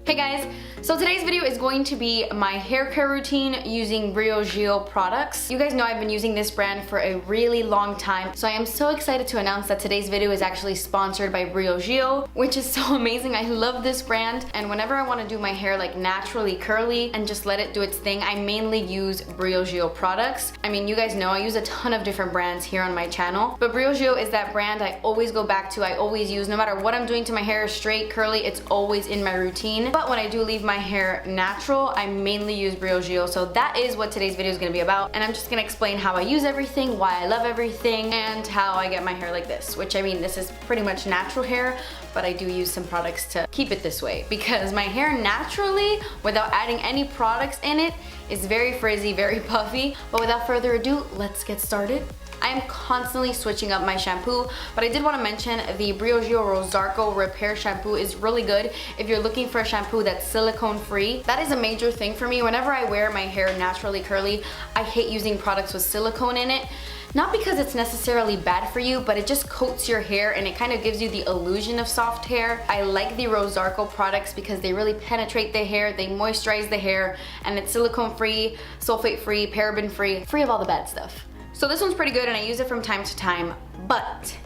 Hey guys, so today's video is going to be my hair care routine using Briogeo products. You guys know I've been using this brand for a really long time, so I am so excited to announce that today's video is actually sponsored by Briogeo, which is so amazing. I love this brand, and whenever I want to do my hair like naturally curly and just let it do its thing, I mainly use Briogeo products. I mean, you guys know I use a ton of different brands here on my channel, but Briogeo is that brand I always go back to, I always use, no matter what I'm doing to my hair, straight, curly, it's always in my routine. But when I do leave my hair natural, I mainly use Briogeo, so that is what today's video is going to be about, and I'm just going to explain how I use everything, why I love everything, and how I get my hair like this, which I mean, this is pretty much natural hair, but I do use some products to keep it this way, because my hair naturally, without adding any products in it, is very frizzy, very puffy. But without further ado, let's get started. I am constantly switching up my shampoo, but I did want to mention the Briogeo Arco Repair Shampoo is really good if you're looking for a shampoo that's silicone free. That is a major thing for me. Whenever I wear my hair naturally curly, I hate using products with silicone in it. Not because it's necessarily bad for you, but it just coats your hair and it kind of gives you the illusion of soft hair. I like the Arco products because they really penetrate the hair, they moisturize the hair, and it's silicone free, sulfate free, paraben free, free of all the bad stuff. So this one's pretty good and I use it from time to time, but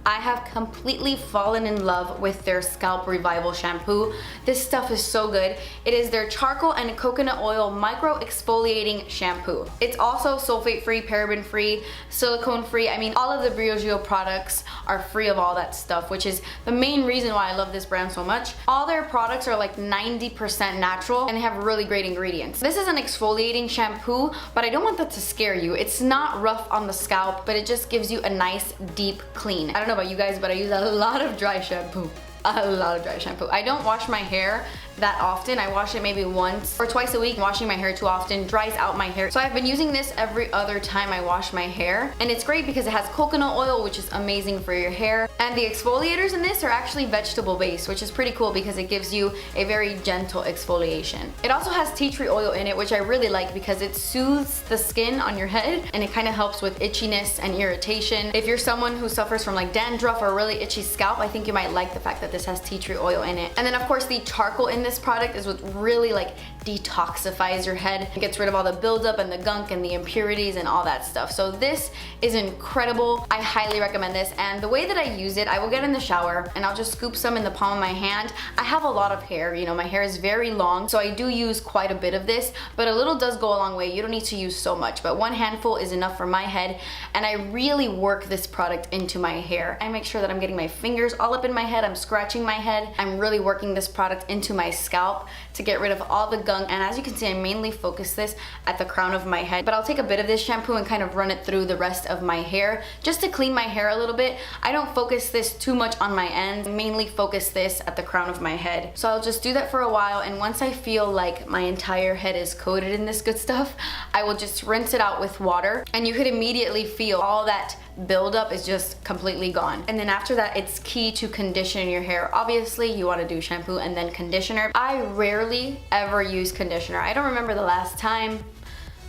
I have completely fallen in love with their Scalp Revival shampoo. This stuff is so good. It is their charcoal and coconut oil micro exfoliating shampoo. It's also sulfate free, paraben free, silicone free. I mean, all of the Briogeo products are free of all that stuff, which is the main reason why I love this brand so much. All their products are like 90% natural and they have really great ingredients. This is an exfoliating shampoo, but I don't want that to scare you. It's not rough on the scalp, but it just gives you a nice deep clean. I don't know about you guys, but I use a lot of dry shampoo. I don't wash my hair that often. I wash it maybe once or twice a week. Washing my hair too often dries out my hair. So I've been using this every other time I wash my hair, and it's great because it has coconut oil, which is amazing for your hair. And the exfoliators in this are actually vegetable based, which is pretty cool because it gives you a very gentle exfoliation. It also has tea tree oil in it, which I really like because it soothes the skin on your head and it kind of helps with itchiness and irritation. If you're someone who suffers from like dandruff or really itchy scalp, I think you might like the fact that this has tea tree oil in it. And then of course the charcoal in this product is what really like detoxifies your head. It gets rid of all the buildup and the gunk and the impurities and all that stuff. So this is incredible. I highly recommend this. And the way that I use it, I will get in the shower and I'll just scoop some in the palm of my hand. I have a lot of hair, you know, my hair is very long, so I do use quite a bit of this, but a little does go a long way. You don't need to use so much, but one handful is enough for my head, and I really work this product into my hair. I make sure that I'm getting my fingers all up in my head, I'm scratching my head, I'm really working this product into my scalp to get rid of all the gunk. And as you can see, I mainly focus this at the crown of my head, but I'll take a bit of this shampoo and kind of run it through the rest of my hair just to clean my hair a little bit. I don't focus this too much on my ends, mainly focus this at the crown of my head. So I'll just do that for a while, and once I feel like my entire head is coated in this good stuff, I will just rinse it out with water, and you could immediately feel all that buildup is just completely gone. And then after that, it's key to condition your hair. Obviously, you want to do shampoo and then conditioner. I rarely ever use conditioner. I don't remember the last time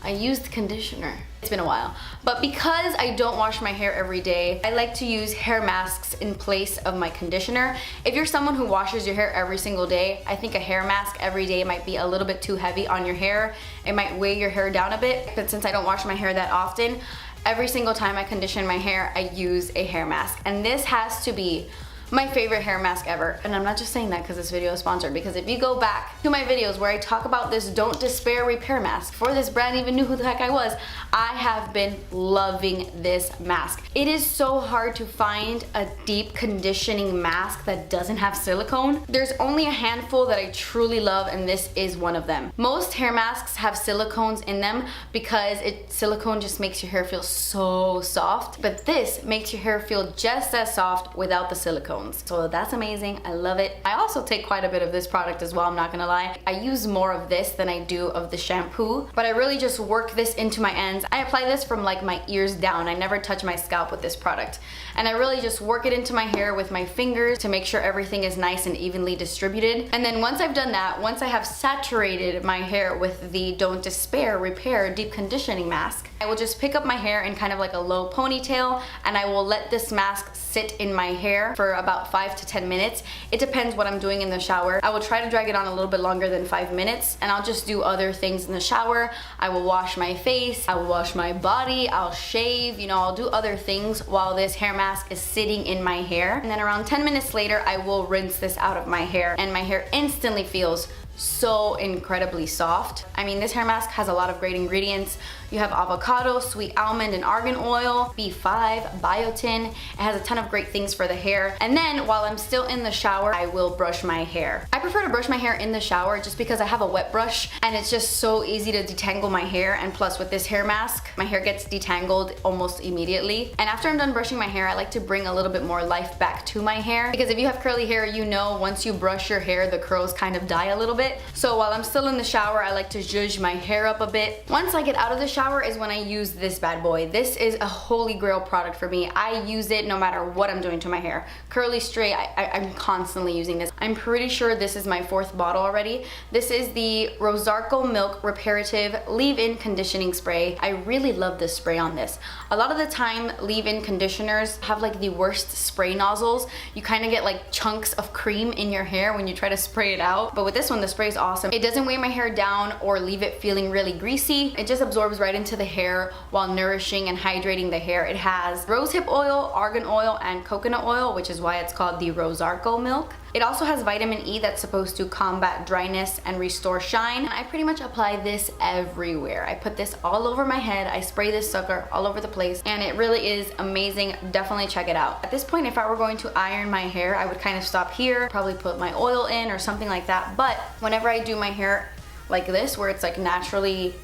I used conditioner. It's been a while. But because I don't wash my hair every day, I like to use hair masks in place of my conditioner. If you're someone who washes your hair every single day, I think a hair mask every day might be a little bit too heavy on your hair. It might weigh your hair down a bit. But since I don't wash my hair that often, every single time I condition my hair, I use a hair mask. And this has to be my favorite hair mask ever. And I'm not just saying that because this video is sponsored, because if you go back to my videos where I talk about this Don't Despair repair mask, before this brand even knew who the heck I was, I have been loving this mask. It is so hard to find a deep conditioning mask that doesn't have silicone. There's only a handful that I truly love, and this is one of them. Most hair masks have silicones in them because silicone just makes your hair feel so soft, but this makes your hair feel just as soft without the silicone. So that's amazing. I love it. I also take quite a bit of this product as well, I'm not gonna lie. I use more of this than I do of the shampoo, but I really just work this into my ends. I apply this from like my ears down. I never touch my scalp with this product. And I really just work it into my hair with my fingers to make sure everything is nice and evenly distributed. And then once I've done that, once I have saturated my hair with the Don't Despair Repair Deep Conditioning Mask, I will just pick up my hair in kind of like a low ponytail, and I will let this mask sit in my hair for about about 5 to 10 minutes. It depends what I'm doing in the shower. I will try to drag it on a little bit longer than 5 minutes, and I'll just do other things in the shower. I will wash my face, I will wash my body, I'll shave, you know, I'll do other things while this hair mask is sitting in my hair. And then around 10 minutes later, I will rinse this out of my hair, and my hair instantly feels so incredibly soft. I mean, this hair mask has a lot of great ingredients. You have avocado, sweet almond, and argan oil, B5, biotin. It has a ton of great things for the hair. And then while I'm still in the shower, I will brush my hair. I prefer to brush my hair in the shower just because I have a wet brush and it's just so easy to detangle my hair. And plus with this hair mask, my hair gets detangled almost immediately. And after I'm done brushing my hair, I like to bring a little bit more life back to my hair, because if you have curly hair, you know once you brush your hair, the curls kind of die a little bit. So while I'm still in the shower, I like to zhuzh my hair up a bit. Once I get out of the shower is when I use this bad boy. This is a holy grail product for me. I use it no matter what I'm doing to my hair. Curly, straight, I'm constantly using this. I'm pretty sure this is my 4th bottle already. This is the Arco Milk Reparative Leave-In Conditioning Spray. I really love this spray on this. A lot of the time, leave-in conditioners have like the worst spray nozzles. You kind of get like chunks of cream in your hair when you try to spray it out. But with this one, the spray is awesome. It doesn't weigh my hair down or leave it feeling really greasy. It just absorbs right into the hair while nourishing and hydrating the hair. It has rosehip oil, argan oil, and coconut oil, which is why it's called the Arco Milk. It also has vitamin E that's supposed to combat dryness and restore shine. I pretty much apply this everywhere. I put this all over my head. I spray this sucker all over the place, and it really is amazing. Definitely check it out. At this point, if I were going to iron my hair, I would kind of stop here, probably put my oil in or something like that. But whenever I do my hair like this, where it's like naturally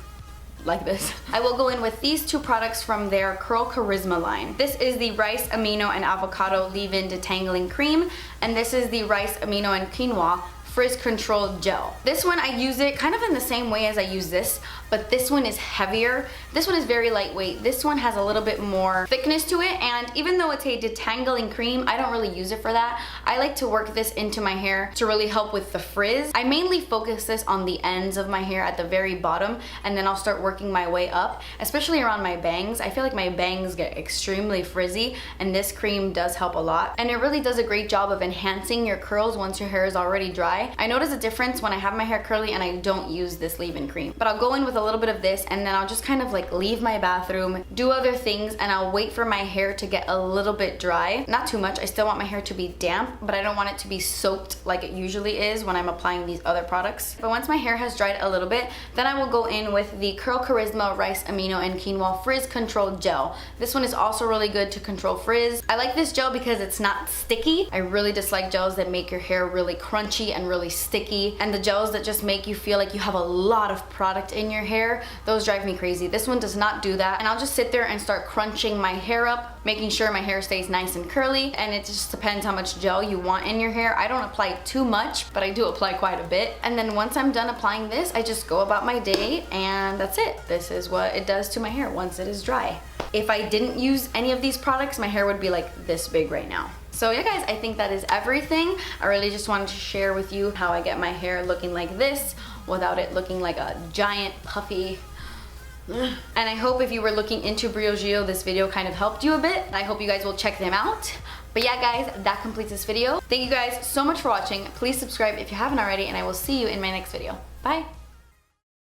like this, I will go in with these 2 products from their Curl Charisma line. This is the Rice, Amino, and Avocado Leave-In Detangling Cream, and this is the Rice, Amino, and Quinoa Frizz Control Gel. This one, I use it kind of in the same way as I use this, but this one is heavier. This one is very lightweight. This one has a little bit more thickness to it, and even though it's a detangling cream, I don't really use it for that. I like to work this into my hair to really help with the frizz. I mainly focus this on the ends of my hair at the very bottom, and then I'll start working my way up, especially around my bangs. I feel like my bangs get extremely frizzy, and this cream does help a lot. And it really does a great job of enhancing your curls once your hair is already dry. I notice a difference when I have my hair curly and I don't use this leave-in cream. But I'll go in with a little bit of this, and then I'll just kind of like leave my bathroom, do other things, and I'll wait for my hair to get a little bit dry. Not too much. I still want my hair to be damp, but I don't want it to be soaked like it usually is when I'm applying these other products. But once my hair has dried a little bit, then I will go in with the Curl Charisma Rice, Amino, and Quinoa Frizz Control Gel. This one is also really good to control frizz. I like this gel because it's not sticky. I really dislike gels that make your hair really crunchy and really sticky, and the gels that just make you feel like you have a lot of product in your hair, those drive me crazy. This one does not do that, and I'll just sit there and start crunching my hair up, making sure my hair stays nice and curly, and it just depends how much gel you want in your hair. I don't apply too much, but I do apply quite a bit. And then once I'm done applying this, I just go about my day, and that's it. This is what it does to my hair once it is dry. If I didn't use any of these products, my hair would be like this big right now. So yeah guys, I think that is everything. I really just wanted to share with you how I get my hair looking like this without it looking like a giant puffy. And I hope if you were looking into Briogeo, this video kind of helped you a bit. I hope you guys will check them out. But yeah guys, that completes this video. Thank you guys so much for watching. Please subscribe if you haven't already, and I will see you in my next video. Bye!